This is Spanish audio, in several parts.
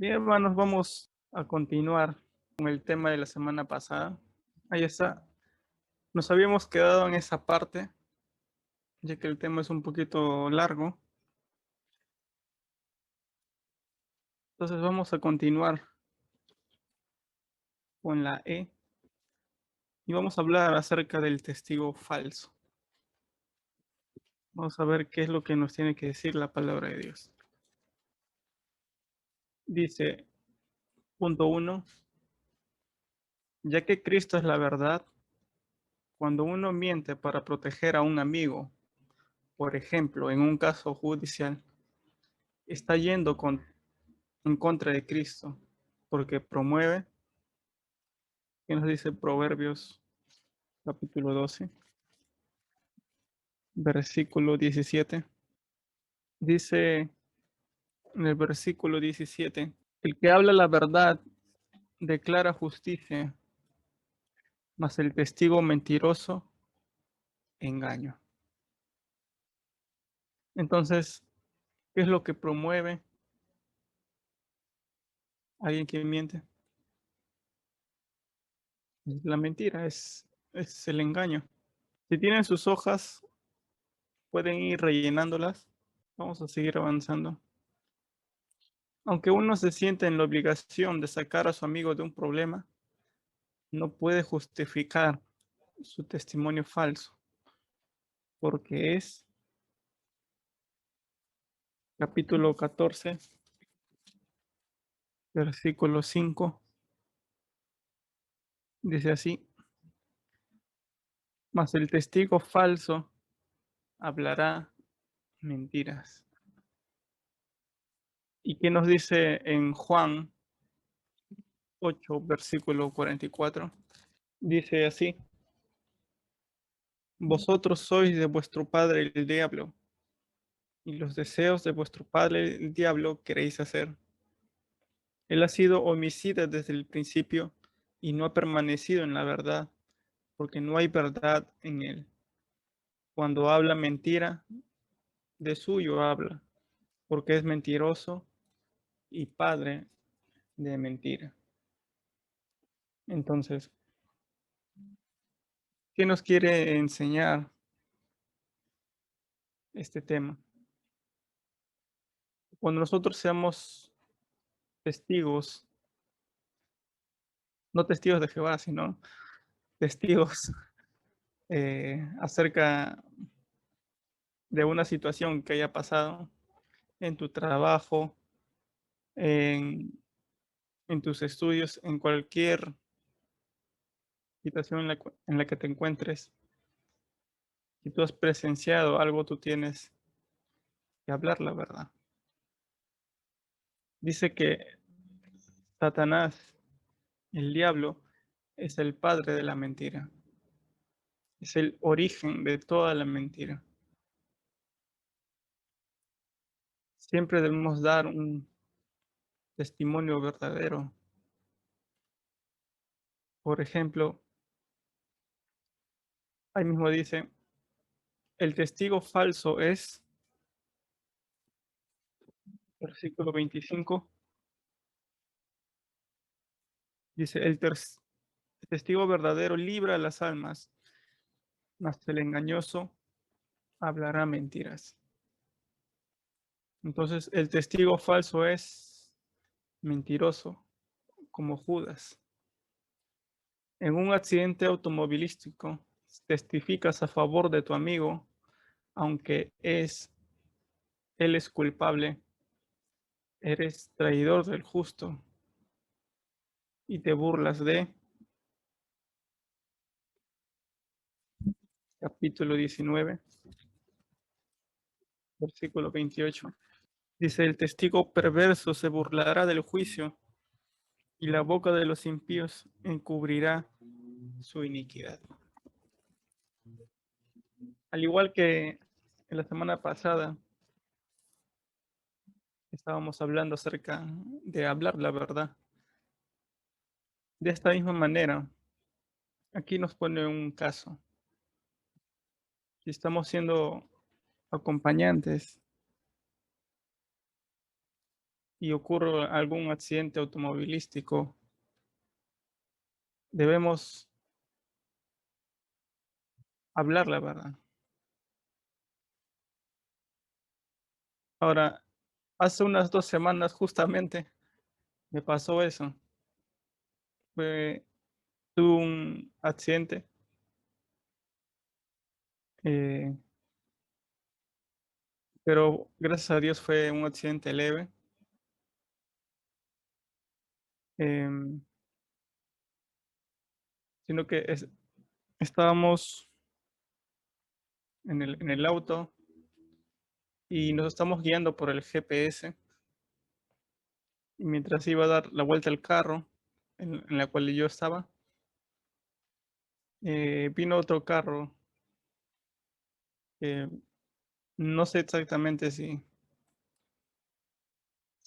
Bien, hermanos, vamos a continuar con el tema de la semana pasada. Ahí está. Nos habíamos quedado en esa parte, ya que el tema es un poquito largo. Entonces vamos a continuar con la E y vamos a hablar acerca del testigo falso. Vamos a ver qué es lo que nos tiene que decir la palabra de Dios. Dice, punto 1, ya que Cristo es la verdad, cuando uno miente para proteger a un amigo, por ejemplo, en un caso judicial, está yendo en contra de Cristo, porque promueve, ¿qué nos dice Proverbios capítulo 12, versículo 17? Dice en el versículo 17, el que habla la verdad declara justicia, mas el testigo mentiroso, engaño. Entonces, ¿qué es lo que promueve alguien que miente? Es la mentira, es el engaño. Si tienen sus hojas, pueden ir rellenándolas. Vamos a seguir avanzando. Aunque uno se siente en la obligación de sacar a su amigo de un problema, no puede justificar su testimonio falso, porque es capítulo 14, versículo 5, dice así, mas el testigo falso hablará mentiras. ¿Y qué nos dice en Juan 8, versículo 44? Dice así, vosotros sois de vuestro padre el diablo, y los deseos de vuestro padre el diablo queréis hacer. Él ha sido homicida desde el principio y no ha permanecido en la verdad, porque no hay verdad en él. Cuando habla mentira, de suyo habla, porque es mentiroso y padre de mentira. Entonces, ¿qué nos quiere enseñar este tema? Cuando nosotros seamos testigos, no testigos de Jehová, sino testigos acerca de una situación que haya pasado en tu trabajo, en tus estudios, en cualquier situación en la que te encuentres, si tú has presenciado algo, tú tienes que hablar la verdad. Dice que Satanás, el diablo, es el padre de la mentira, es el origen de toda la mentira. Siempre debemos dar un testimonio verdadero. Por ejemplo, ahí mismo dice, el testigo falso es, versículo 25, dice, el testigo verdadero libra las almas, mas el engañoso hablará mentiras. Entonces, el testigo falso es mentiroso, como Judas. En un accidente automovilístico, testificas a favor de tu amigo, aunque él es culpable, eres traidor del justo y te burlas de capítulo 19, versículo 28. Dice, el testigo perverso se burlará del juicio y la boca de los impíos encubrirá su iniquidad. Al igual que en la semana pasada, estábamos hablando acerca de hablar la verdad. De esta misma manera, aquí nos pone un caso. Si estamos siendo acompañantes y ocurre algún accidente automovilístico, debemos hablar la verdad. Ahora, hace unas 2 semanas justamente me pasó eso. Fue, tuve un accidente, eh, pero gracias a Dios fue un accidente leve. em, Sino que estábamos en el auto y nos estamos guiando por el GPS. Y mientras iba a dar la vuelta al carro en la cual yo estaba, vino otro carro. eh, no sé exactamente si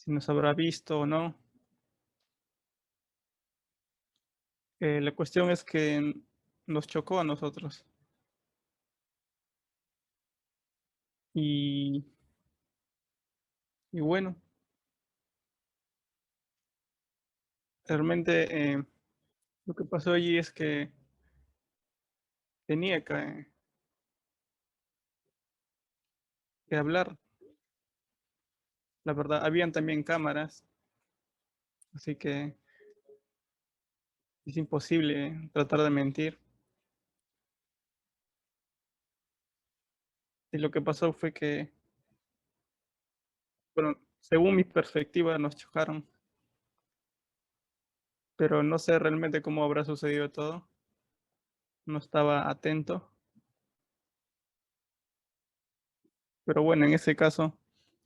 nos habrá visto o no. La cuestión es que nos chocó a nosotros. Y, y bueno, realmente lo que pasó allí es que tenía que hablar. La verdad, habían también cámaras, así que es imposible tratar de mentir. Y lo que pasó fue que, bueno, según mi perspectiva, nos chocaron, pero no sé realmente cómo habrá sucedido todo. No estaba atento, pero bueno, en ese caso,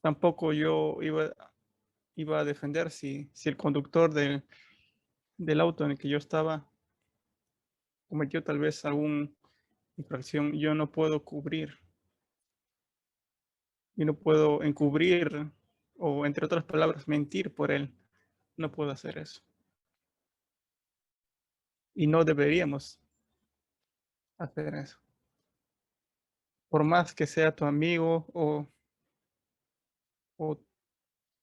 tampoco yo iba a defender si el conductor del auto en el que yo estaba cometió tal vez alguna infracción. Yo no puedo cubrir, y no puedo encubrir o, entre otras palabras, mentir por él. No puedo hacer eso. Y no deberíamos hacer eso. Por más que sea tu amigo o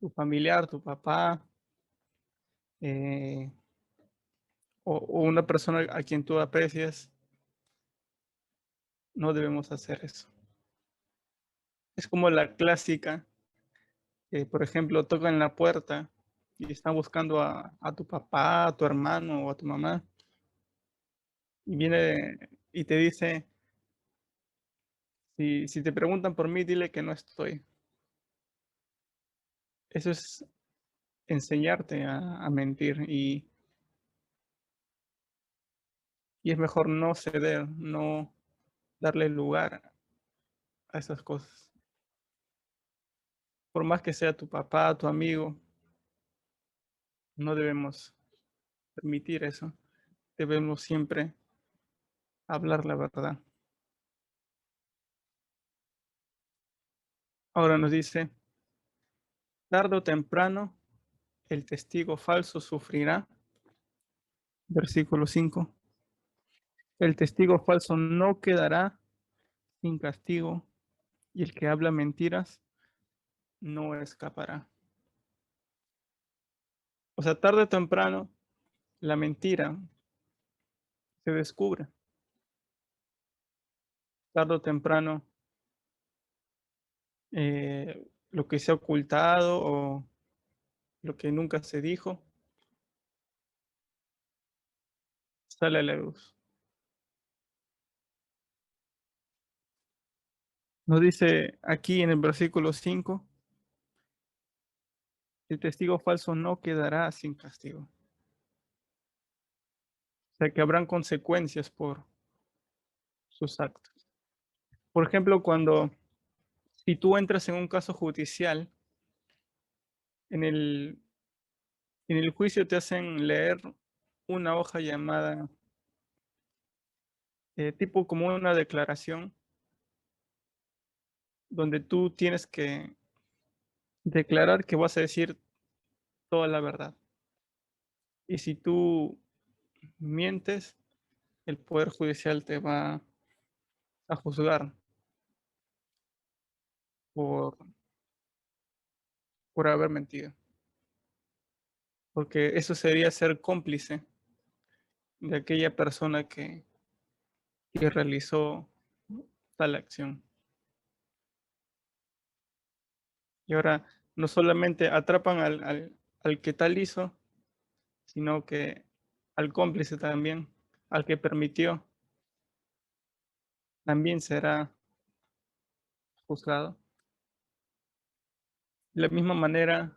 tu familiar, tu papá, eh, o una persona a quien tú aprecias, no debemos hacer eso. Es como la clásica, que por ejemplo tocan la puerta y están buscando a tu papá, a tu hermano o a tu mamá, y viene y te dice, si te preguntan por mí, dile que no estoy. Eso es enseñarte a mentir, y es mejor no ceder, no darle lugar a esas cosas. Por más que sea tu papá, tu amigo, no debemos permitir eso. Debemos siempre hablar la verdad. Ahora nos dice, tarde o temprano el testigo falso sufrirá. Versículo 5. El testigo falso no quedará sin castigo y el que habla mentiras no escapará. O sea, tarde o temprano la mentira se descubre. Tarde o temprano lo que se ha ocultado o lo que nunca se dijo sale a la luz. Nos dice aquí en el versículo 5, el testigo falso no quedará sin castigo. O sea que habrán consecuencias por sus actos. Por ejemplo, si tú entras en un caso judicial, en el juicio te hacen leer una hoja llamada, tipo como una declaración, donde tú tienes que declarar que vas a decir toda la verdad. Y si tú mientes, el Poder Judicial te va a juzgar por, por haber mentido. porque eso sería ser cómplice de aquella persona que realizó tal acción. Y ahora no solamente atrapan al que tal hizo, sino que al cómplice también, al que permitió, también será juzgado. De la misma manera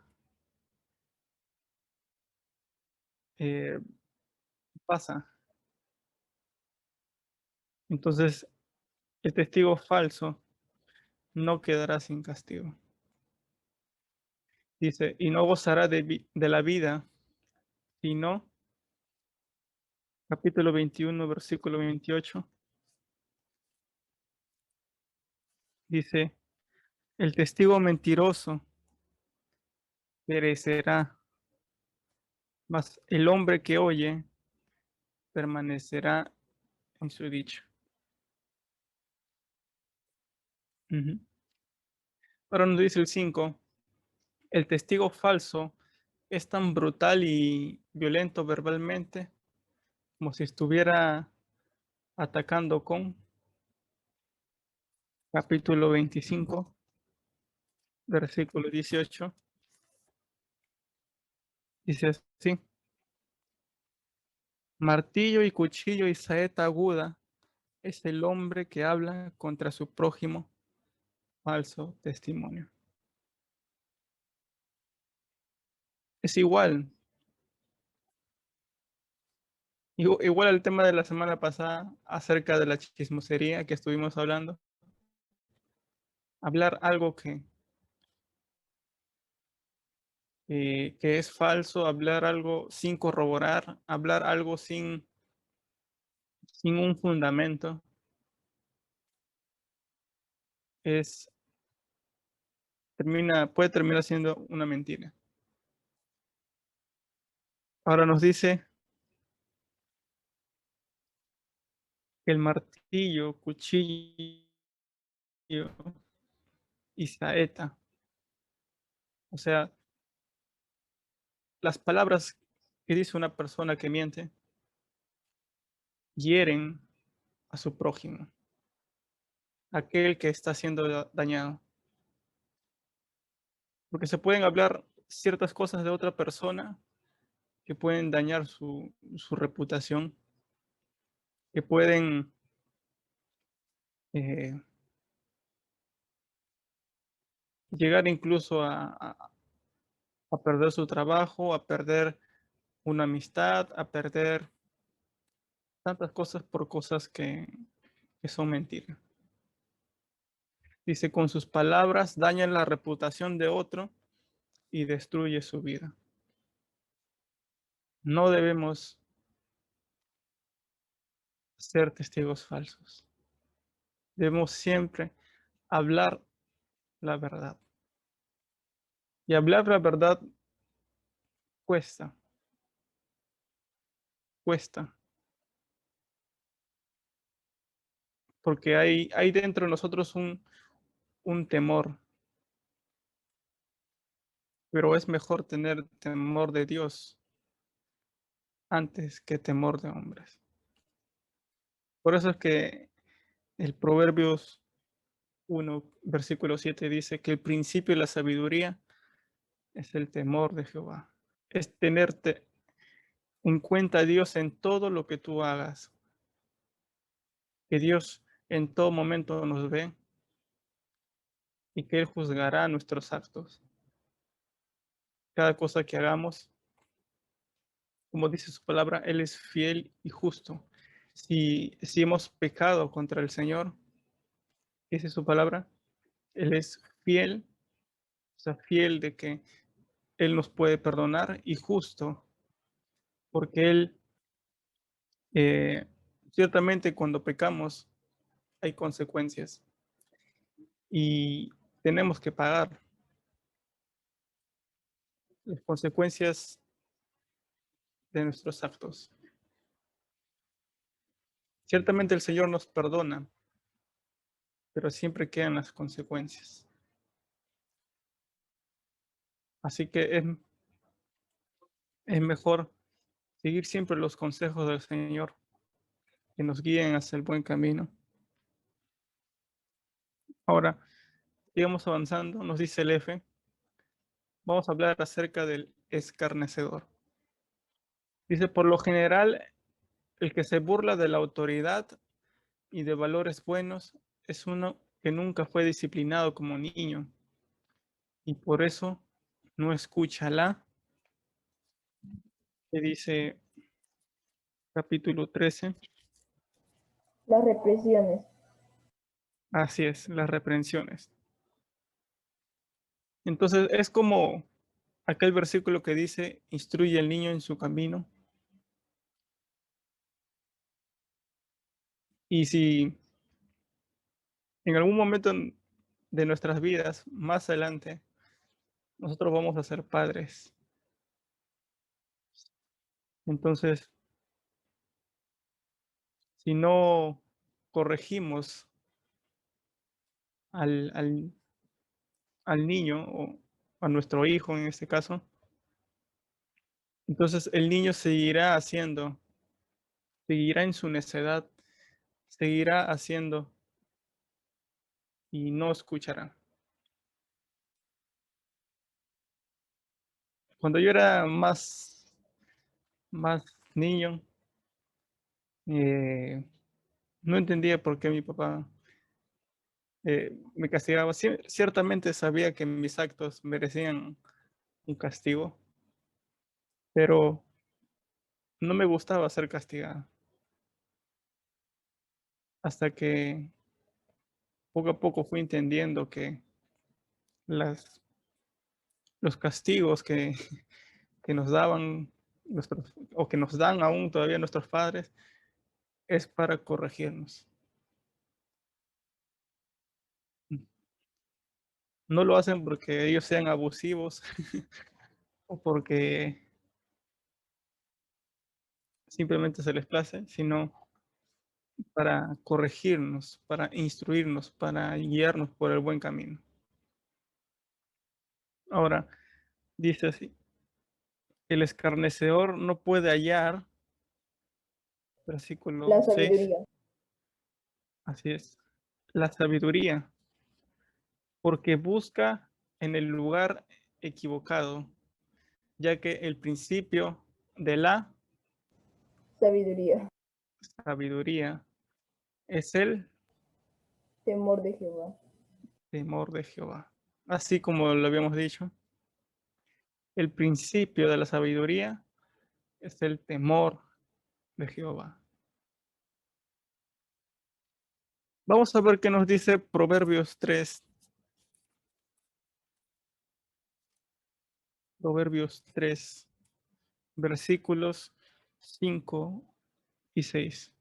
eh, pasa. Entonces, el testigo falso no quedará sin castigo. Dice, y no gozará de la vida, sino, capítulo 21, versículo 28, dice, el testigo mentiroso perecerá, mas el hombre que oye permanecerá en su dicho. Ujú. Ahora nos dice el 5, el testigo falso es tan brutal y violento verbalmente como si estuviera atacando con capítulo 25, versículo 18. Dice así, martillo y cuchillo y saeta aguda es el hombre que habla contra su prójimo falso testimonio. Es igual al tema de la semana pasada acerca de la chismosería que estuvimos hablando. Hablar algo que es falso, hablar algo sin corroborar, hablar algo sin un fundamento, es, puede terminar siendo una mentira. Ahora nos dice que el martillo, cuchillo y saeta, o sea, las palabras que dice una persona que miente, hieren a su prójimo, aquel que está siendo dañado. Porque se pueden hablar ciertas cosas de otra persona que pueden dañar su reputación, que pueden eh, llegar incluso a perder su trabajo, a perder una amistad, a perder tantas cosas por cosas que son mentiras. Dice, con sus palabras dañan la reputación de otro y destruye su vida. No debemos ser testigos falsos. Debemos siempre hablar la verdad. Y hablar la verdad cuesta, cuesta, porque hay dentro de nosotros un temor, pero es mejor tener temor de Dios antes que temor de hombres. Por eso es que el Proverbios 1, versículo 7 dice que el principio de la sabiduría es el temor de Jehová. Es tenerte en cuenta a Dios en todo lo que tú hagas, que Dios en todo momento nos ve y que Él juzgará nuestros actos. Cada cosa que hagamos, como dice su palabra, Él es fiel y justo. Si hemos pecado contra el Señor, dice su palabra, Él es fiel, o sea, fiel de que Él nos puede perdonar y justo, porque Él, eh, ciertamente cuando pecamos hay consecuencias y tenemos que pagar las consecuencias de nuestros actos. Ciertamente el Señor nos perdona, pero siempre quedan las consecuencias. Así que Es mejor seguir siempre los consejos del Señor que nos guíen hacia el buen camino. Ahora, sigamos avanzando, nos dice el F. Vamos a hablar acerca del escarnecedor. Dice, por lo general, el que se burla de la autoridad y de valores buenos es uno que nunca fue disciplinado como niño y por eso no escucha la que dice capítulo 13. Las represiones. Así es, las reprensiones. Entonces es como aquel versículo que dice, instruye al niño en su camino. Y si en algún momento de nuestras vidas, más adelante, nosotros vamos a ser padres, entonces, si no corregimos al, al, al niño o a nuestro hijo en este caso, entonces el niño seguirá haciendo, seguirá en su necedad, seguirá haciendo y no escuchará. Cuando yo era más niño, no entendía por qué mi papá me castigaba. Ciertamente sabía que mis actos merecían un castigo, pero no me gustaba ser castigado. Hasta que poco a poco fui entendiendo que las, los castigos que nos daban nuestros, o que nos dan aún todavía nuestros padres es para corregirnos. No lo hacen porque ellos sean abusivos o porque simplemente se les place, sino para corregirnos, para instruirnos, para guiarnos por el buen camino. Ahora, dice así, el escarnecedor no puede hallar, La versículo 6, sabiduría. así es, la sabiduría, porque busca en el lugar equivocado, ya que el principio de la Sabiduría. sabiduría es el Temor de Jehová. temor de Jehová. Así como lo habíamos dicho, el principio de la sabiduría es el temor de Jehová. Vamos a ver qué nos dice Proverbios 3. Proverbios 3, versículos 5 y 6.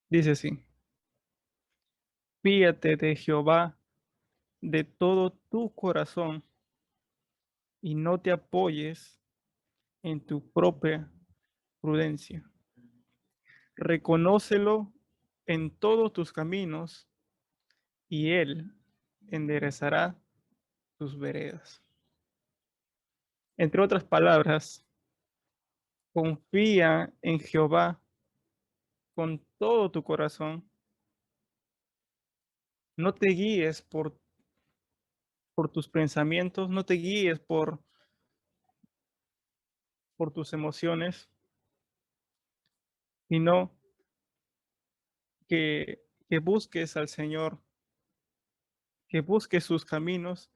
Dice así, fíate de Jehová de todo tu corazón y no te apoyes en tu propia prudencia. Reconócelo en todos tus caminos y Él enderezará tus veredas. Entre otras palabras, confía en Jehová con todo tu corazón. No te guíes por tus pensamientos, no te guíes por tus emociones, sino que busques al Señor, que busques sus caminos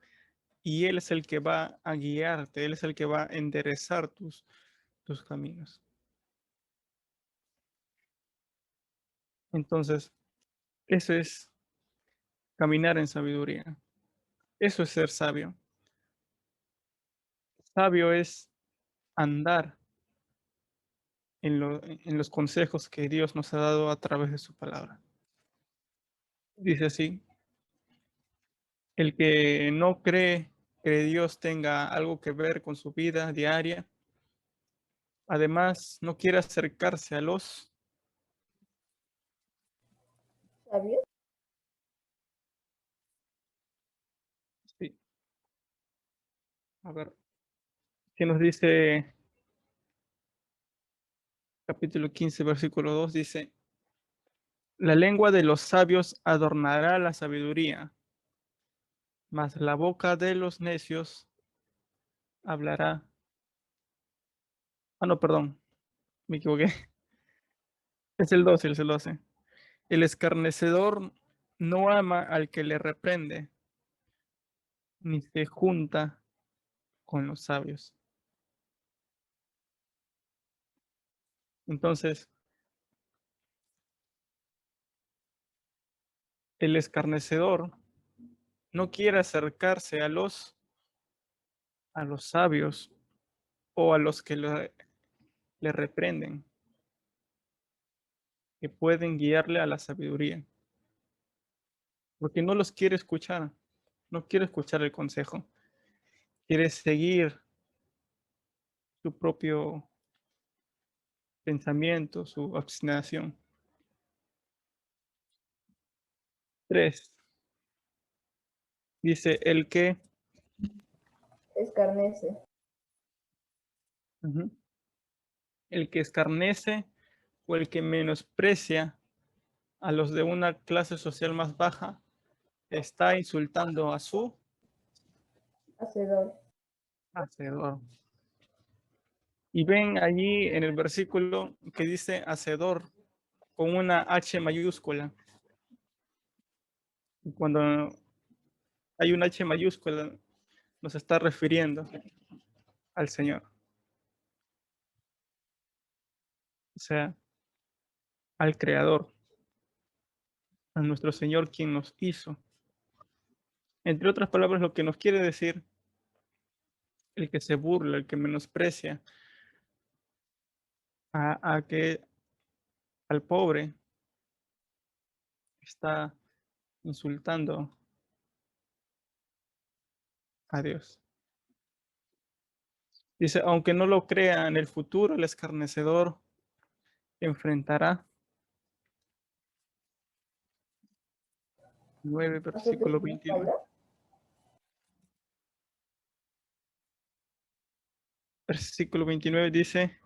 y Él es el que va a guiarte, Él es el que va a enderezar tus caminos. Entonces, eso es caminar en sabiduría. Eso es ser sabio. Sabio es andar en los consejos que Dios nos ha dado a través de su palabra. Dice así, el que no cree que Dios tenga algo que ver con su vida diaria, además no quiere acercarse a los... ¿Sabios? Sí, a ver. ¿Qué nos dice capítulo 15, versículo 2? Dice, la lengua de los sabios adornará la sabiduría, mas la boca de los necios hablará. Ah, no, perdón, me equivoqué. Es el 12, es el 12. El escarnecedor no ama al que le reprende, ni se junta con los sabios. Entonces, el escarnecedor no quiere acercarse a los sabios o a los que le reprenden, que pueden guiarle a la sabiduría, porque no los quiere escuchar, no quiere escuchar el consejo, quiere seguir su propio pensamiento, su obstinación. 3. Dice, Escarnece. Ujú, el que escarnece o el que menosprecia a los de una clase social más baja está insultando a su Hacedor. hacedor. Y ven allí en el versículo que dice hacedor con una H mayúscula. Cuando hay una H mayúscula, nos está refiriendo al Señor. O sea, al Creador, a nuestro Señor quien nos hizo. Entre otras palabras, lo que nos quiere decir el que se burla, el que menosprecia a que al pobre está insultando a Dios. Dice, aunque no lo crea en el futuro, el escarnecedor enfrentará 9, Azotes versículo en la 29. espalda. Versículo 29 dice,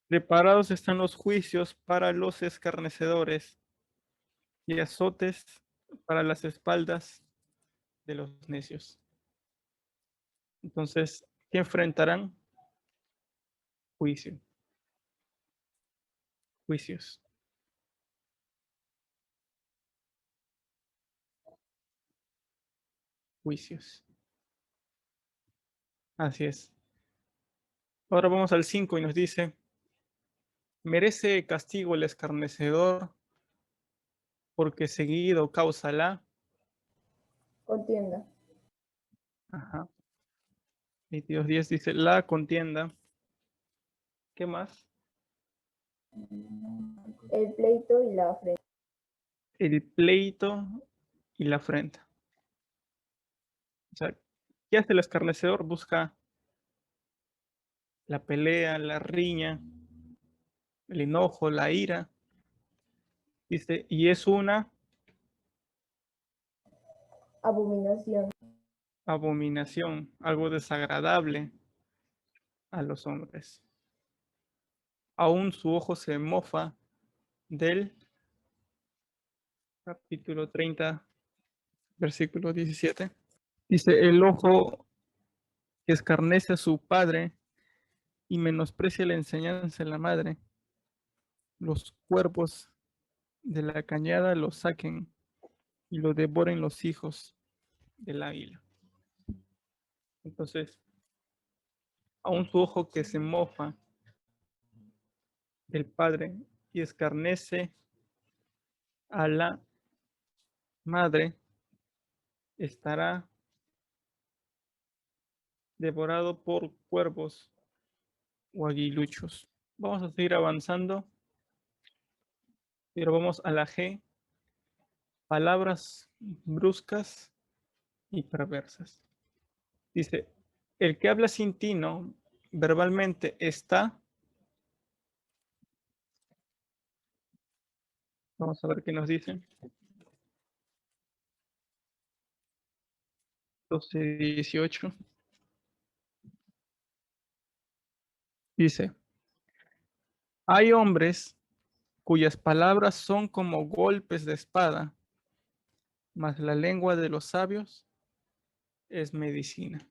preparados están los juicios para los escarnecedores y azotes para las espaldas de los necios. Entonces, ¿qué enfrentarán? Juicio, juicios. Juicios. Así es. Ahora vamos al 5 y nos dice, merece castigo el escarnecedor porque seguido causa la... Contienda. Ajá. 22:10 dice, la contienda. ¿Qué más? El pleito y la afrenta. El pleito y la afrenta. O sea, ¿qué hace el escarnecedor? Busca la pelea, la riña, el enojo, la ira. Dice, y es una Abominación. abominación, algo desagradable a los hombres. Aún su ojo se mofa del capítulo 30, versículo 17. Dice, el ojo que escarnece a su padre y menosprecia la enseñanza de la madre, los cuervos de la cañada lo saquen y lo devoren los hijos del águila. Entonces, aún su ojo que se mofa del padre y escarnece a la madre, estará devorado por cuervos o aguiluchos. Vamos a seguir avanzando, pero vamos a la G, palabras bruscas y perversas. Dice, el que habla sin tino verbalmente está, vamos a ver qué nos dice, 12:18. Dice, hay hombres cuyas palabras son como golpes de espada, mas la lengua de los sabios es medicina.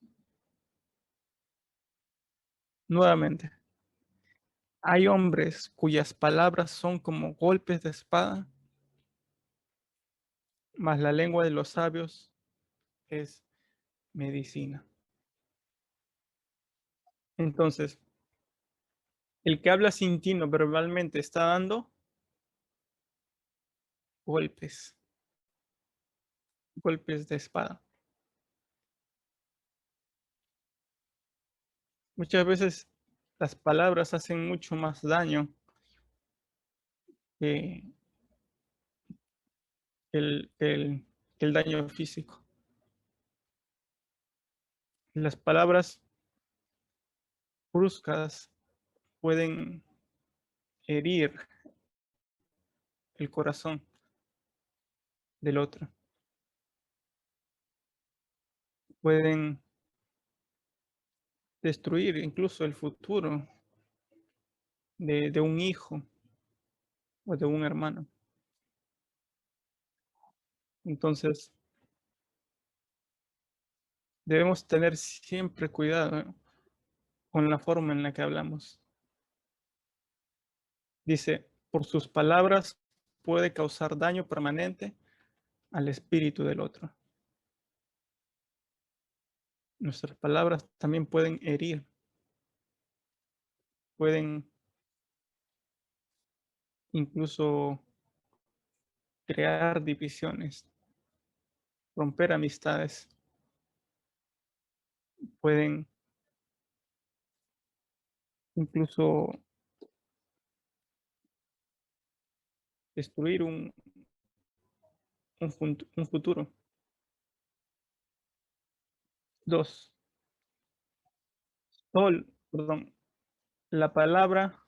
Nuevamente, hay hombres cuyas palabras son como golpes de espada, mas la lengua de los sabios es medicina. Entonces, el que habla sin tino verbalmente está dando golpes, golpes de espada. Muchas veces las palabras hacen mucho más daño que el daño físico. Las palabras bruscas pueden herir el corazón del otro, pueden destruir incluso el futuro de un hijo o de un hermano. Entonces, debemos tener siempre cuidado con la forma en la que hablamos. Dice, por sus palabras puede causar daño permanente al espíritu del otro. Nuestras palabras también pueden herir, pueden incluso crear divisiones, romper amistades, pueden incluso destruir un futuro. Dos, perdón, la palabra,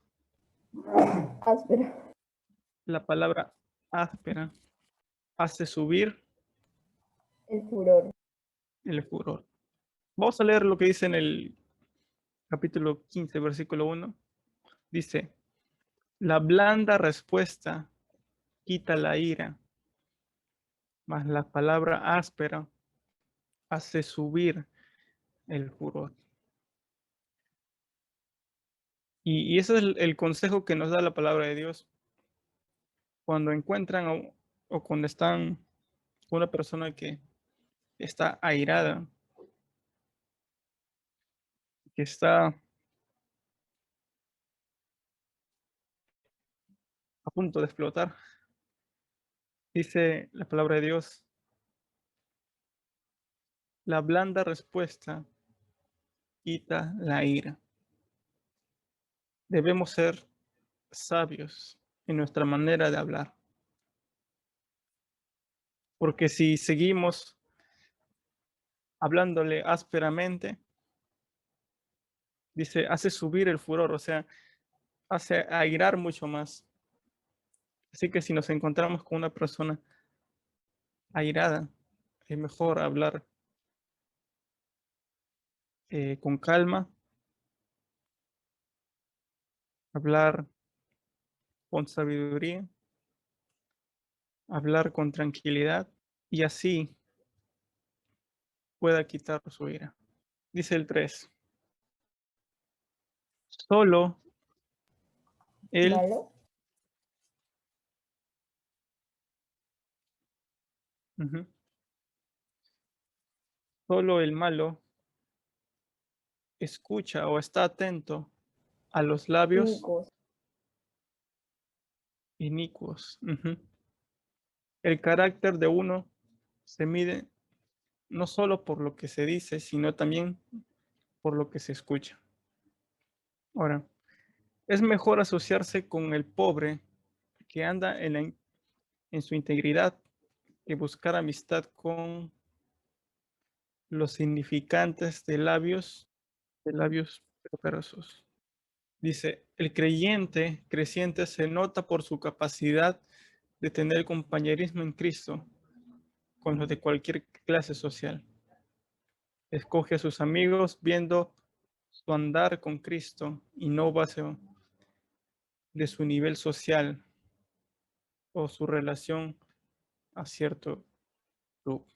Áspera. la palabra áspera hace subir El furor. el furor. Vamos a leer lo que dice en el capítulo 15, versículo 1. Dice, la blanda respuesta quita la ira, mas la palabra áspera hace subir el furor. Y ese es el consejo que nos da la palabra de Dios. Cuando encuentran o cuando están con una persona que está airada, que está a punto de explotar, dice la palabra de Dios, la blanda respuesta quita la ira. Debemos ser sabios en nuestra manera de hablar, porque si seguimos hablándole ásperamente, dice, hace subir el furor, o sea, hace airar mucho más. Así que si nos encontramos con una persona airada, es mejor hablar con calma, hablar con sabiduría, hablar con tranquilidad y así pueda quitar su ira. Dice el 3, solo él, Malo. solo el malo escucha o está atento a los labios Cínicos. inicuos. El carácter de uno se mide no solo por lo que se dice, sino también por lo que se escucha. Ahora, es mejor asociarse con el pobre que anda en su integridad que buscar amistad con los significantes de labios perversos. Dice, el creyente creciente se nota por su capacidad de tener compañerismo en Cristo con los de cualquier clase social. Escoge a sus amigos viendo su andar con Cristo y no base de su nivel social o su relación a cierto grupo.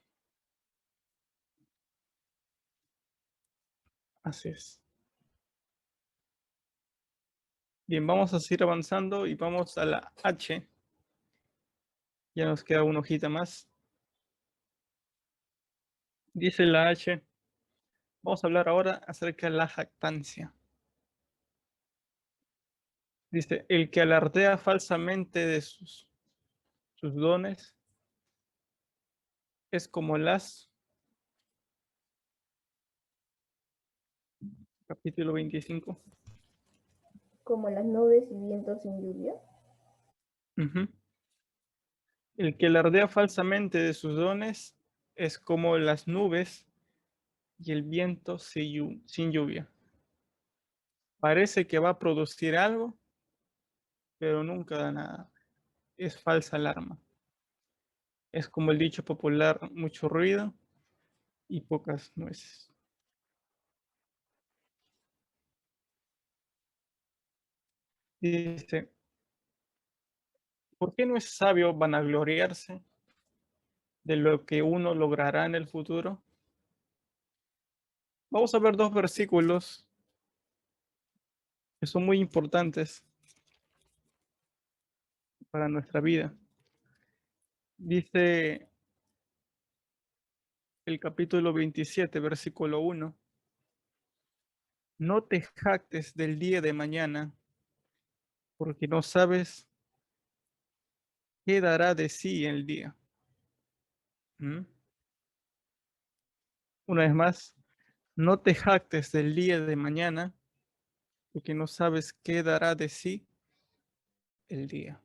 Así es. Bien, vamos a seguir avanzando y vamos a la H. Ya nos queda una hojita más. Dice la H. Vamos a hablar ahora acerca de la jactancia. Dice, el que alardea falsamente de sus dones es como capítulo 25. Como las nubes y vientos sin lluvia. El que alardea falsamente de sus dones es como las nubes y el viento sin lluvia. Parece que va a producir algo, pero nunca da nada. Es falsa alarma. Es como el dicho popular, mucho ruido y pocas nueces. Dice, ¿por qué no es sabio vanagloriarse de lo que uno logrará en el futuro? Vamos a ver dos versículos que son muy importantes para nuestra vida. Dice el capítulo 27, versículo 1. No te jactes del día de mañana, porque no sabes qué dará de sí el día. ¿Mm? Una vez más, no te jactes del día de mañana, porque no sabes qué dará de sí el día.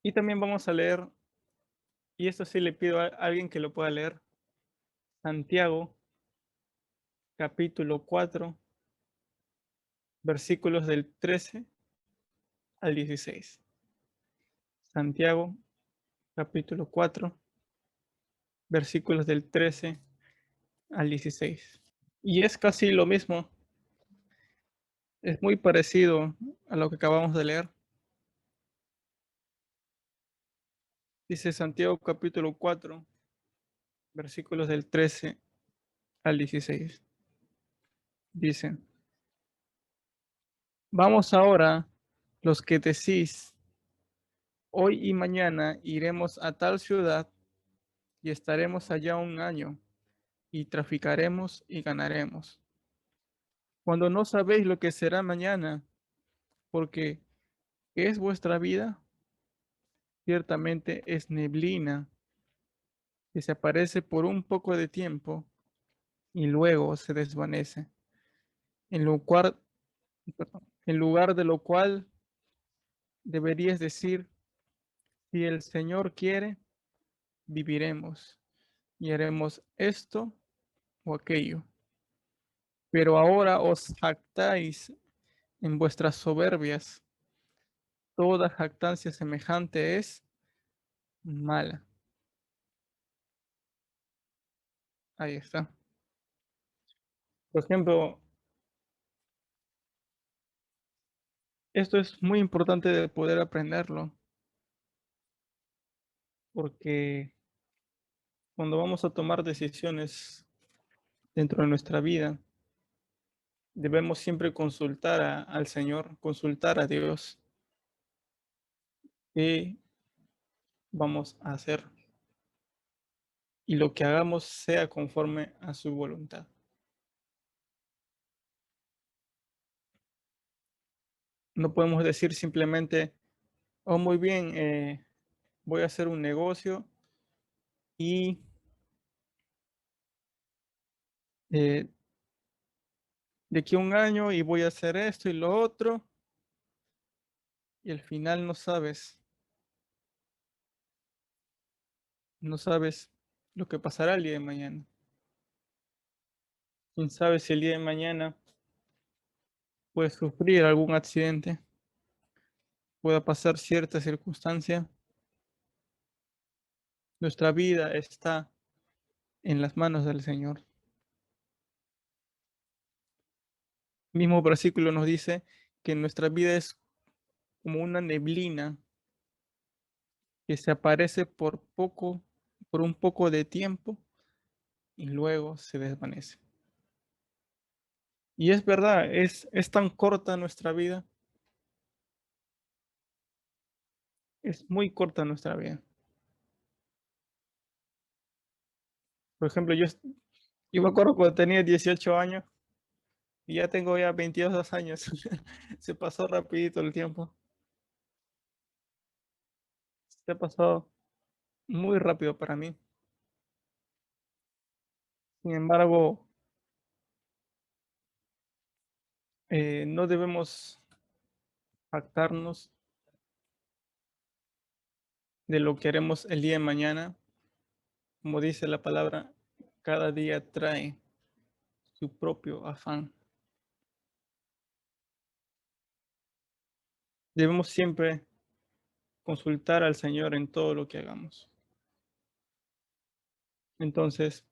Y también vamos a leer, y esto sí le pido a alguien que lo pueda leer, Santiago, capítulo 4, versículos del 13 al 16. Santiago, capítulo 4, versículos del 13 al 16. Y es casi lo mismo, es muy parecido a lo que acabamos de leer. Dice Santiago capítulo 4, versículos del 13 al 16. Dice, vamos ahora los que decís, hoy y mañana iremos a tal ciudad y estaremos allá un año y traficaremos y ganaremos. Cuando no sabéis lo que será mañana, porque ¿qué es vuestra vida? Ciertamente es neblina que se aparece por un poco de tiempo y luego se desvanece. En lugar, en lugar de lo cual deberías decir, si el Señor quiere, viviremos y haremos esto o aquello. Pero ahora os jactáis en vuestras soberbias. Toda jactancia semejante es mala. Ahí está. Por ejemplo, esto es muy importante de poder aprenderlo, porque cuando vamos a tomar decisiones dentro de nuestra vida, debemos siempre consultar al Señor, consultar a Dios qué vamos a hacer y lo que hagamos sea conforme a su voluntad. No podemos decir simplemente, oh, muy bien, voy a hacer un negocio y eh, de aquí a un año y voy a hacer esto y lo otro, y al final no sabes lo que pasará el día de mañana. Quién sabe si el día de mañana puedes sufrir algún accidente, pueda pasar cierta circunstancia. Nuestra vida está en las manos del Señor. El mismo versículo nos dice que nuestra vida es como una neblina que se aparece por un poco de tiempo y luego se desvanece. Y es verdad, es tan corta nuestra vida, es muy corta nuestra vida. Por ejemplo, yo me acuerdo cuando tenía 18 años y ya tengo ya 22 años. Se pasó rapidito el tiempo. Se ha pasado muy rápido para mí. Sin embargo, no debemos jactarnos de lo que haremos el día de mañana. Como dice la palabra, cada día trae su propio afán. Debemos siempre consultar al Señor en todo lo que hagamos. Entonces,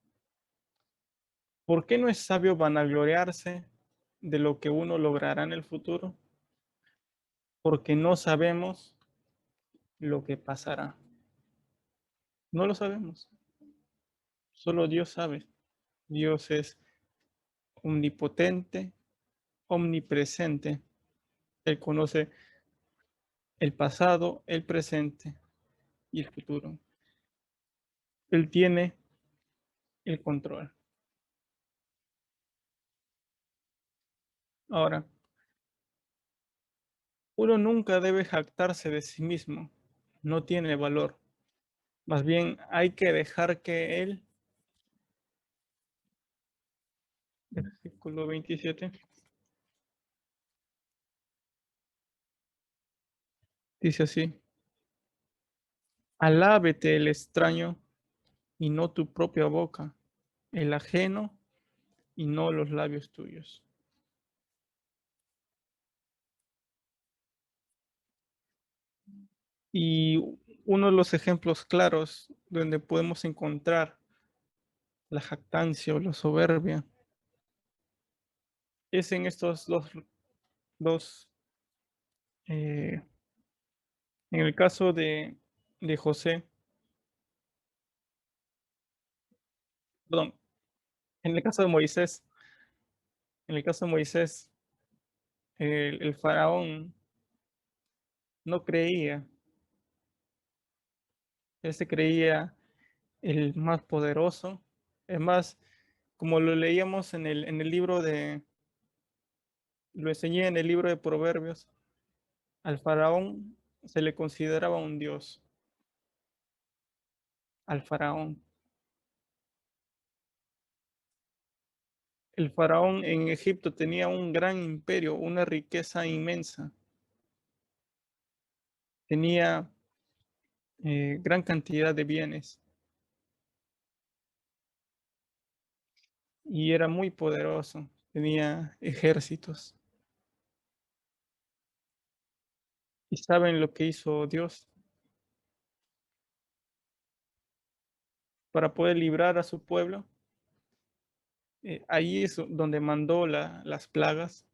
¿por qué no es sabio vanagloriarse de lo que uno logrará en el futuro? Porque no sabemos lo que pasará. No lo sabemos. Solo Dios sabe. Dios es omnipotente, omnipresente. Él conoce el pasado, el presente y el futuro. Él tiene el control. Ahora, uno nunca debe jactarse de sí mismo. No tiene valor. Más bien hay que dejar que Él, versículo 27, dice así, alábete el extraño y no tu propia boca, el ajeno y no los labios tuyos. Y uno de los ejemplos claros donde podemos encontrar la jactancia o la soberbia es en estos dos en el caso de José, perdón, en el caso de Moisés, en el caso de Moisés, el faraón no creía, él se creía el más poderoso. Es más, como lo leíamos en el libro lo enseñé en el libro de Proverbios, al faraón se le consideraba un dios, al faraón. El faraón en Egipto tenía un gran imperio, una riqueza inmensa, tenía gran cantidad de bienes y era muy poderoso, tenía ejércitos. ¿Y saben lo que hizo Dios para poder librar a su pueblo? Ahí es donde mandó las plagas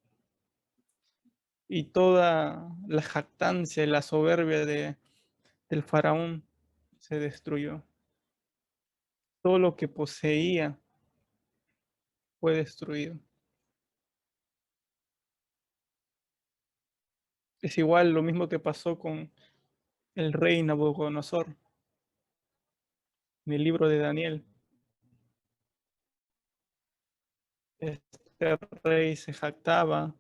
y toda la jactancia y la soberbia del faraón se destruyó. Todo lo que poseía fue destruido. Es igual lo mismo que pasó con el rey Nabucodonosor en el libro de Daniel. Este rey se jactaba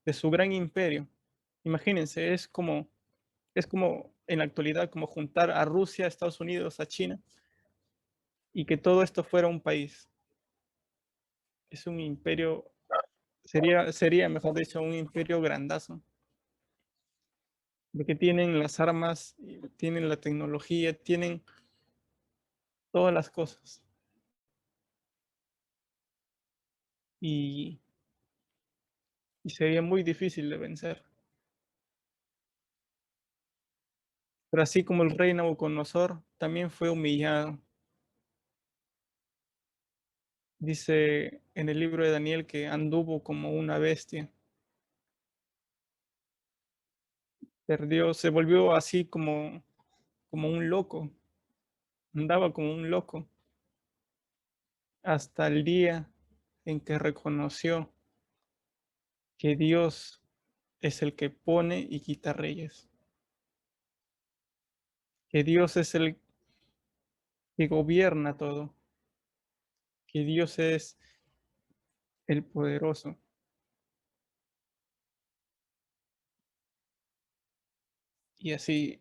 de su gran imperio. Imagínense, es como en la actualidad, como juntar a Rusia, a Estados Unidos, a China, y que todo esto fuera un país. Es un imperio, sería, mejor dicho, un imperio grandazo, porque tienen las armas, tienen la tecnología, tienen todas las cosas. Y, y sería muy difícil de vencer. Pero así como el rey Nabucodonosor también fue humillado, Dice en el libro de Daniel que anduvo como una bestia, perdió, se volvió así como un loco, andaba como un loco, hasta el día en que reconoció que Dios es el que pone y quita reyes, que Dios es el que gobierna todo, que Dios es el poderoso. Y así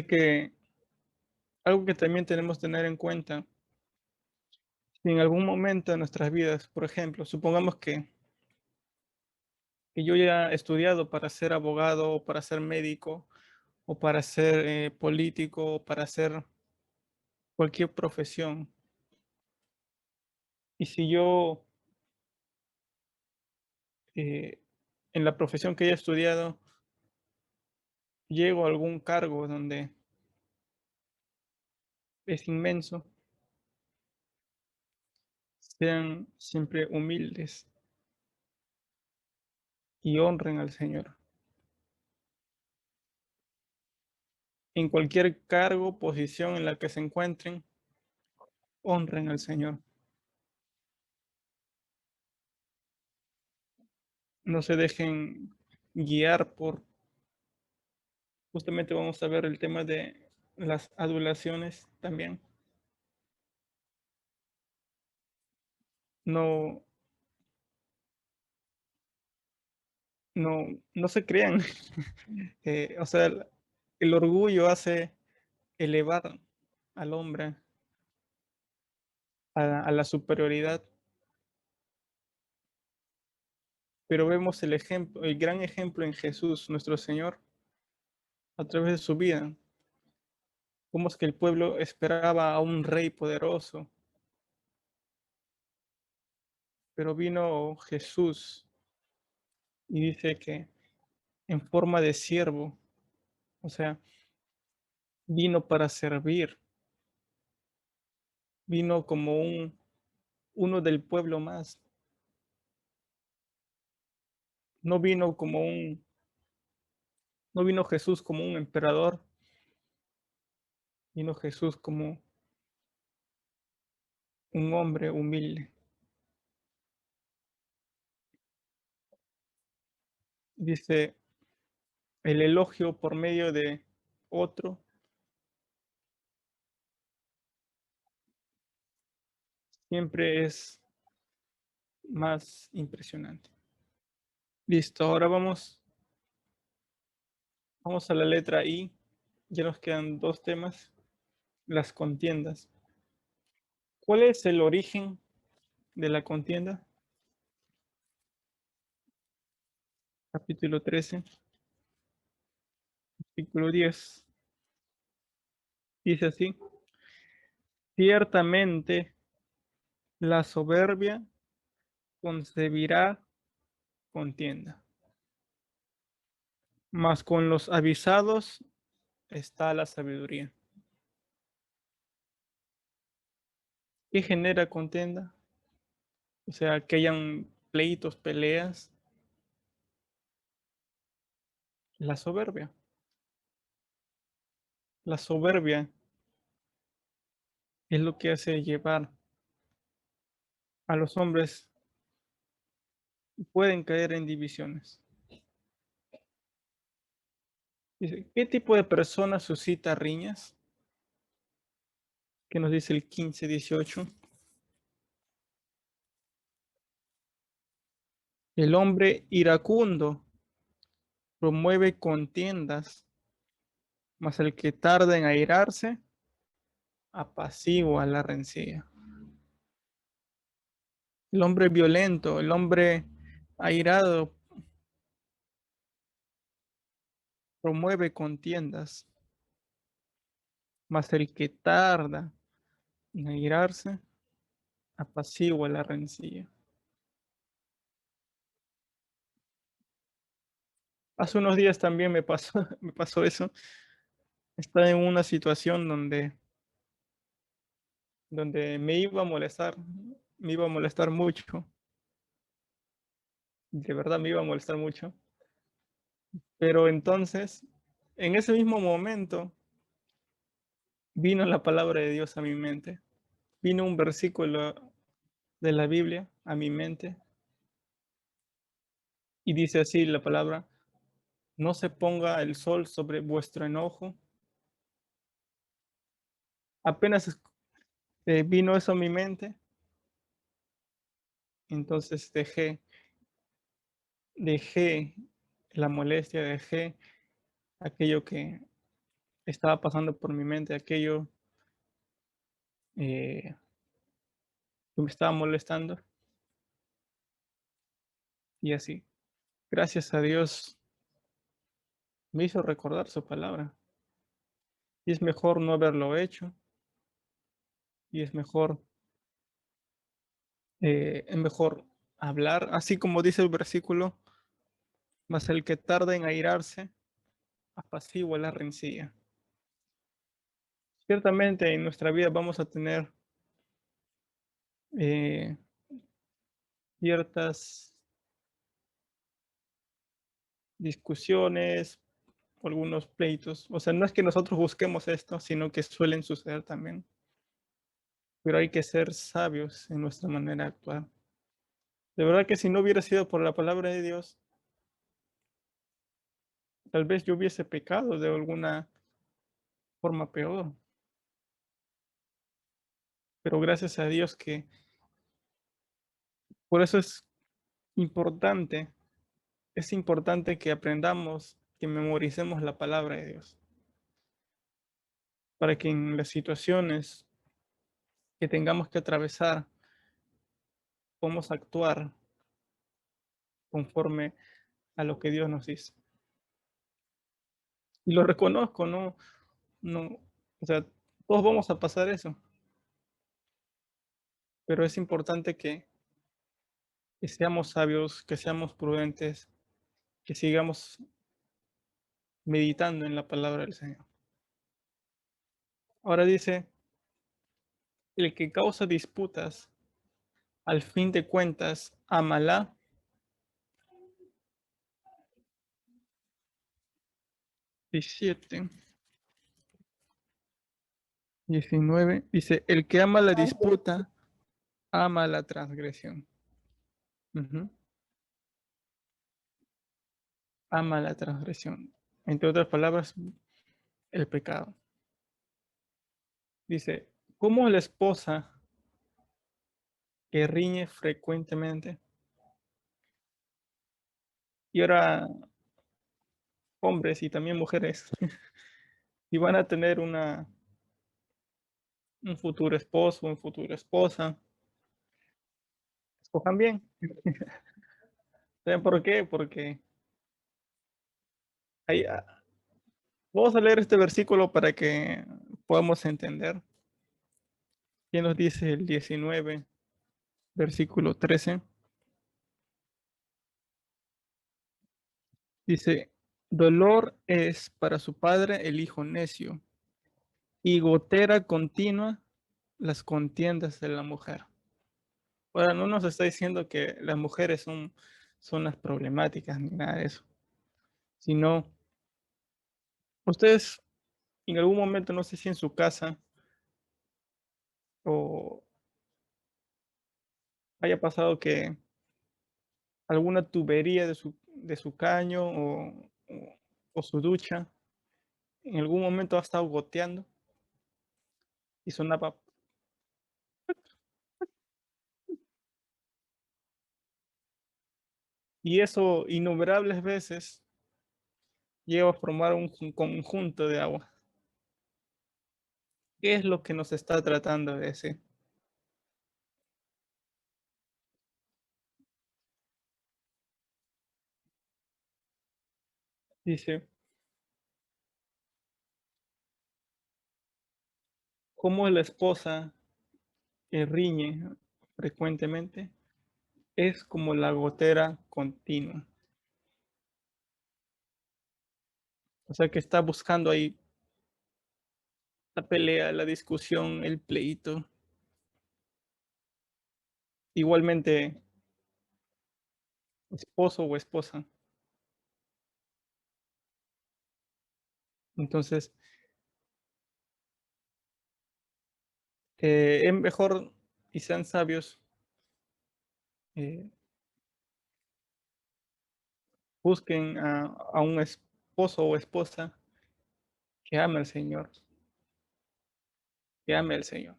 que algo que también tenemos que tener en cuenta, si en algún momento de nuestras vidas, por ejemplo, supongamos que yo ya he estudiado para ser abogado o para ser médico o para ser político o para hacer cualquier profesión. Y si yo eh, en la profesión que haya estudiado llego a algún cargo donde es inmenso, sean siempre humildes y honren al Señor. En cualquier cargo, posición en la que se encuentren, honren al Señor. No se dejen guiar por, justamente vamos a ver el tema de las adulaciones también. No, no, no se crean. O sea, el orgullo hace elevar al hombre a la superioridad, pero vemos el ejemplo, el gran ejemplo en Jesús, nuestro Señor, a través de su vida. Cómo es que el pueblo esperaba a un rey poderoso, pero vino Jesús y dice que en forma de siervo, o sea, vino para servir, vino como uno del pueblo más, no vino como no vino Jesús como un emperador, vino Jesús como un hombre humilde. Dice, el elogio por medio de otro siempre es más impresionante. Listo, ahora vamos a la letra I. Ya nos quedan dos temas, las contiendas. ¿Cuál es el origen de la contienda? Capítulo 13, versículo 10. Dice así, ciertamente la soberbia concebirá contienda, mas con los avisados está la sabiduría. ¿Qué genera contienda? O sea, que hayan pleitos, peleas, la soberbia. La soberbia es lo que hace llevar a los hombres, pueden caer en divisiones. Dice, ¿qué tipo de persona suscita riñas? ¿Qué nos dice el 15:18? El hombre iracundo promueve contiendas, mas el que tarda en airarse apacigua la rencilla. El hombre violento, el hombre airado promueve contiendas, mas el que tarda en airarse apacigua la rencilla. Hace unos días también me pasó, me pasó eso. Estaba en una situación donde donde me iba a molestar mucho, de verdad me iba a molestar mucho. Pero entonces, en ese mismo momento, vino la palabra de Dios a mi mente, vino un versículo de la Biblia a mi mente y dice así la palabra: no se ponga el sol sobre vuestro enojo. Apenas vino eso a mi mente, entonces dejé la molestia, dejé aquello que estaba pasando por mi mente, aquello que me estaba molestando y así. Gracias a Dios me hizo recordar su palabra. Y es mejor no haberlo hecho, y es mejor hablar, así como dice el versículo, mas el que tarda en airarse, apacigua la rencilla. Ciertamente en nuestra vida vamos a tener eh, ciertas discusiones, algunos pleitos. O sea, no es que nosotros busquemos esto, sino que suelen suceder también. Pero hay que ser sabios en nuestra manera de actuar. De verdad que si no hubiera sido por la palabra de Dios, tal vez yo hubiese pecado de alguna forma peor. Pero gracias a Dios que por eso importante, es importante que aprendamos, que memoricemos la palabra de Dios, para que en las situaciones que tengamos que atravesar, podamos actuar conforme a lo que Dios nos dice. Y lo reconozco, no, o sea, todos vamos a pasar eso, pero es importante que seamos sabios, que seamos prudentes, que sigamos meditando en la palabra del Señor. Ahora dice, el que causa disputas, al fin de cuentas, ámala. 17, 19, dice, el que ama la disputa, ama la transgresión. Ujú. Ama la transgresión. Entre otras palabras, el pecado. Dice, ¿cómo la esposa que riñe frecuentemente? Y ahora hombres y también mujeres, y van a tener un futuro esposo, un futuro esposa, escojan bien. ¿Saben por qué? Porque hay, vamos a leer este versículo para que podamos entender. ¿Quién nos dice el 19, versículo 13? Dice, dolor es para su padre el hijo necio, y gotera continua las contiendas de la mujer. Ahora, no nos está diciendo que las mujeres son las problemáticas ni nada de eso, sino ustedes en algún momento, no sé si en su casa o haya pasado que alguna tubería de su caño o su ducha en algún momento ha estado goteando y sonaba. Y eso innumerables veces llega a formar un conjunto de agua. ¿Qué es lo que nos está tratando de decir? Dice, cómo la esposa que riñe frecuentemente es como la gotera continua. O sea que está buscando ahí la pelea, la discusión, el pleito. igualmente esposo o esposa. Entonces, es mejor y sean sabios, eh, busquen a un esposo o esposa que ame al Señor, que ame al Señor.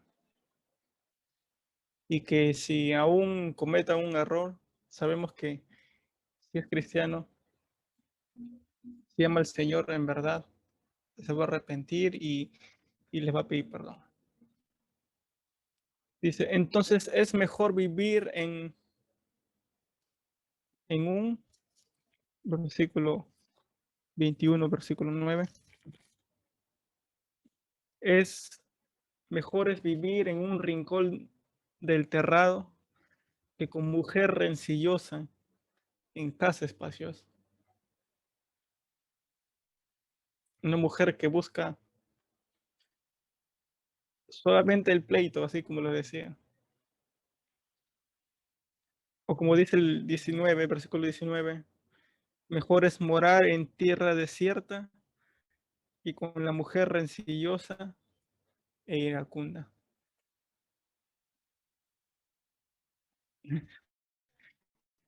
Y que si aún cometa un error, sabemos que si es cristiano, si ama al Señor en verdad, se va a arrepentir y les va a pedir perdón. Dice, entonces es mejor vivir en un versículo 21, versículo 9. Es mejor es vivir en un rincón del terrado que con mujer rencillosa en casa espaciosa. Una mujer que busca solamente el pleito, así como lo decía. O como dice el 19, versículo 19, mejor es morar en tierra desierta y con la mujer rencillosa e iracunda.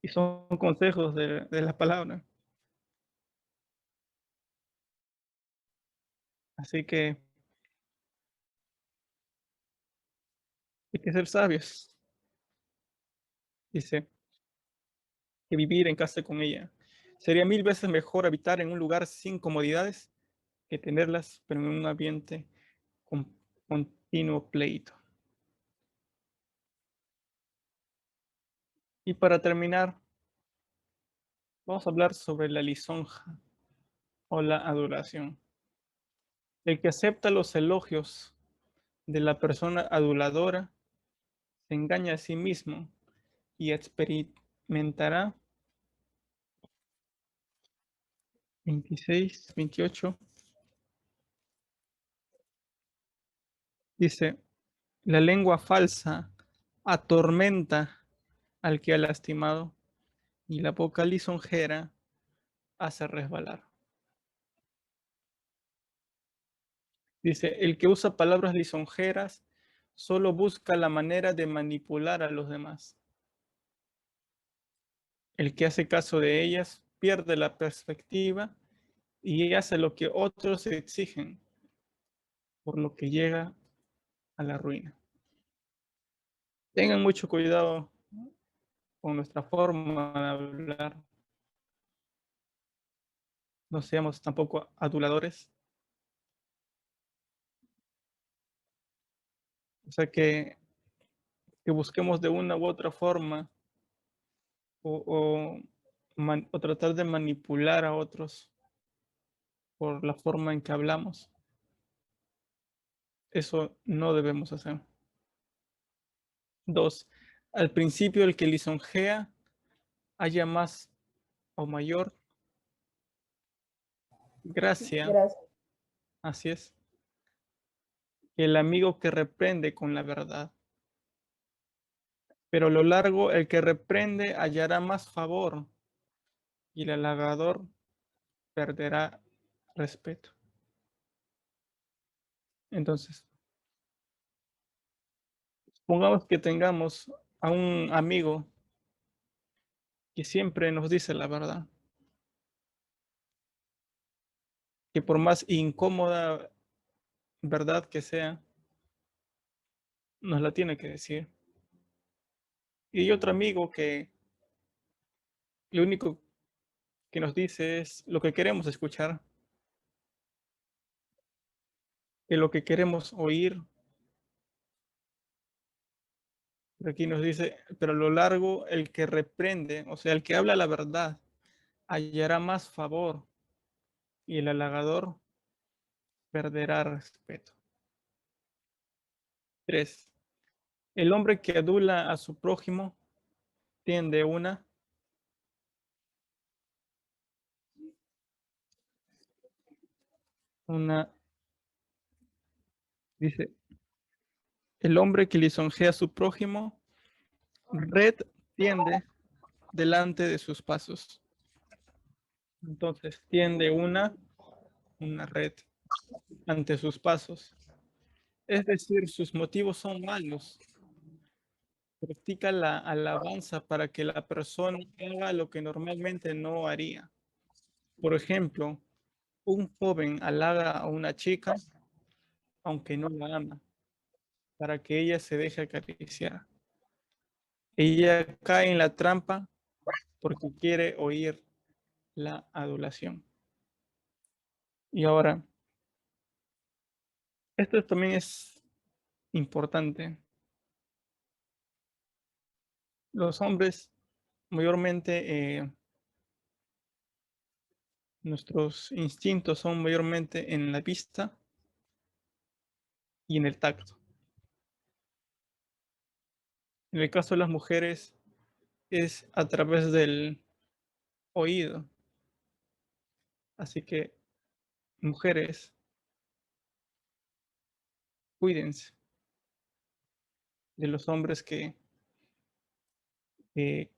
Y son consejos de la palabra. Así que hay que ser sabios, dice, que vivir en casa con ella. Sería 1000 veces mejor habitar en un lugar sin comodidades que tenerlas, pero en un ambiente con continuo pleito. Y para terminar, vamos a hablar sobre la lisonja o la adoración. El que acepta los elogios de la persona aduladora se engaña a sí mismo y experimentará 26, 28. Dice, la lengua falsa atormenta al que ha lastimado y la boca lisonjera hace resbalar. Dice, el que usa palabras lisonjeras solo busca la manera de manipular a los demás. El que hace caso de ellas pierde la perspectiva y hace lo que otros exigen, por lo que llega a la ruina. Tengan mucho cuidado con nuestra forma de hablar. No seamos tampoco aduladores. O sea, que busquemos de una u otra forma o tratar de manipular a otros por la forma en que hablamos. Eso no debemos hacer. 2. Al principio el que lisonjea haya más o mayor gracia, Gracias. así es, que el amigo que reprende con la verdad. Pero a lo largo el que reprende hallará más favor y el halagador perderá respeto. Entonces, supongamos que tengamos a un amigo que siempre nos dice la verdad, que por más incómoda verdad que sea, nos la tiene que decir. Y hay otro amigo que lo único que nos dice es lo que queremos escuchar, que lo que queremos oír. Pero aquí nos dice, pero a lo largo el que reprende, o sea, el que habla la verdad, hallará más favor y el halagador perderá respeto. 3. El hombre que adula a su prójimo tiende una, dice, el hombre que lisonjea a su prójimo red tiende delante de sus pasos. Entonces tiende una red ante sus pasos. Es decir, sus motivos son malos. Practica la alabanza para que la persona haga lo que normalmente no haría. Por ejemplo, un joven halaga a una chica aunque no la ama, para que ella se deje acariciar. Ella cae en la trampa porque quiere oír la adulación. Y ahora, esto también es importante. Los hombres, mayormente, nuestros instintos son mayormente en la vista y en el tacto. En el caso de las mujeres, es a través del oído. Así que, mujeres, cuídense de los hombres que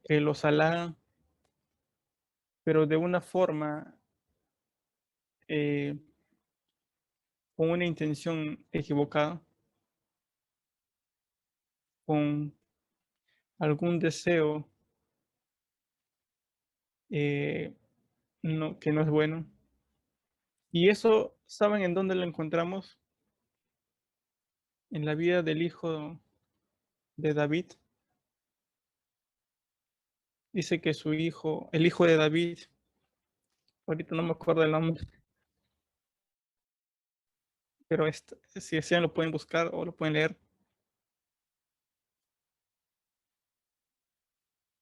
los halagan, pero de una forma eh, con una intención equivocada, con algún deseo eh, que no es bueno. Y eso, ¿saben en dónde lo encontramos? En la vida del hijo de David. Dice que su hijo, el hijo de David, ahorita no me acuerdo el nombre, pero si desean lo pueden buscar o lo pueden leer,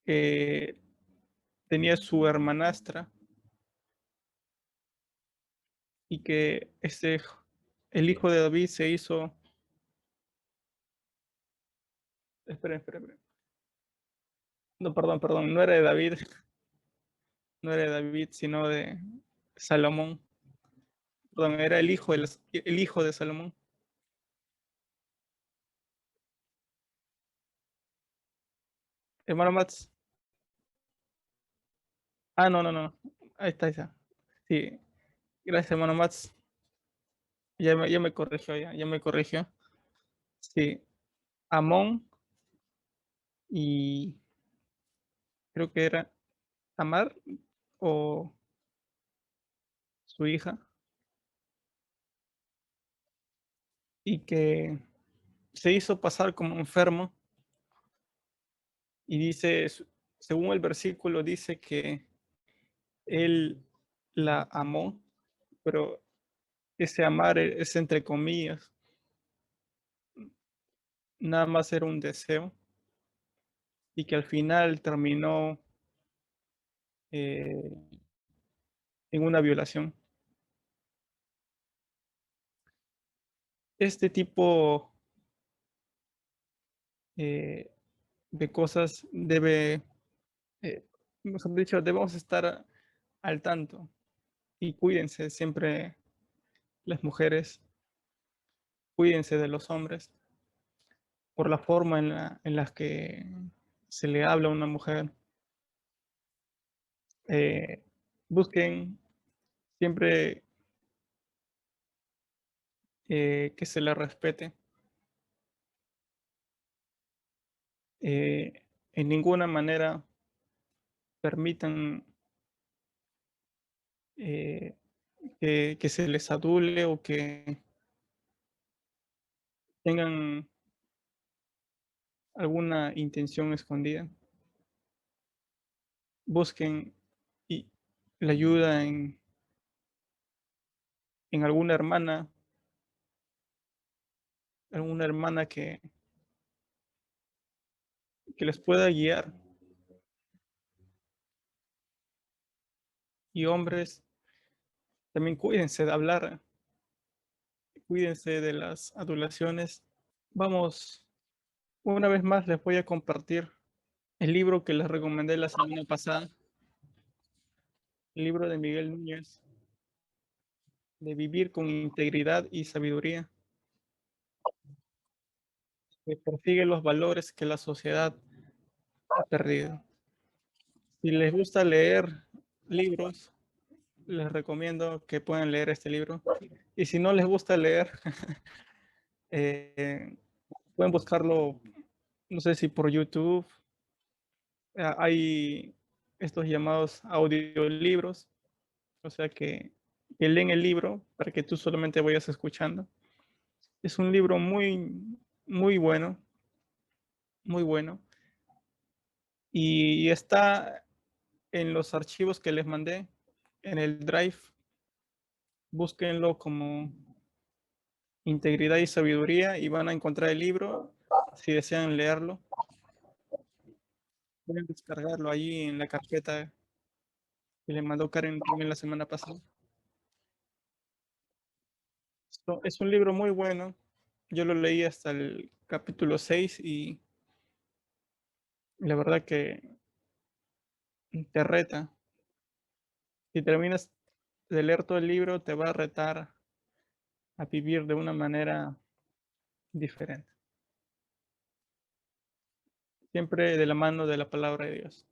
que tenía su hermanastra y que el hijo de David se hizo, esperen, no, perdón, no era de David, no era de David, sino de Salomón, perdón, era el hijo de Salomón. Hermano Mats, no, ahí está. Sí, gracias, hermano Mats, ya me corrigió, ya me corrigió. Sí, Amón y creo que era Tamar o su hija, y que se hizo pasar como enfermo y dice, según el versículo, dice que él la amó, pero ese amar es entre comillas, nada más era un deseo y que al final terminó eh, en una violación. Este tipo eh, de cosas mejor dicho, debemos estar al tanto y cuídense siempre las mujeres, cuídense de los hombres por la forma en la que se le habla a una mujer. Eh, busquen siempre que se le respete. En ninguna manera permitan eh, que se les adule o que tengan alguna intención escondida. Busquen y la ayuda en alguna hermana que les pueda guiar. Y hombres, también cuídense de hablar, cuídense de las adulaciones. Vamos, una vez más les voy a compartir el libro que les recomendé la semana pasada, el libro de Miguel Núñez, de Vivir con Integridad y Sabiduría, que persigue los valores que la sociedad perdido. Si les gusta leer libros, les recomiendo que puedan leer este libro. Y si no les gusta leer, pueden buscarlo, no sé si por YouTube. Hay estos llamados audiolibros, o sea que leen el libro para que tú solamente vayas escuchando. Es un libro muy bueno, muy bueno. Y está en los archivos que les mandé en el Drive. Búsquenlo como Integridad y Sabiduría y van a encontrar el libro. Si desean leerlo, pueden descargarlo allí en la carpeta que le mandó Karen también la semana pasada. Es un libro muy bueno. Yo lo leí hasta el capítulo 6 y la verdad que te reta. Si terminas de leer todo el libro, te va a retar a vivir de una manera diferente. Siempre de la mano de la palabra de Dios.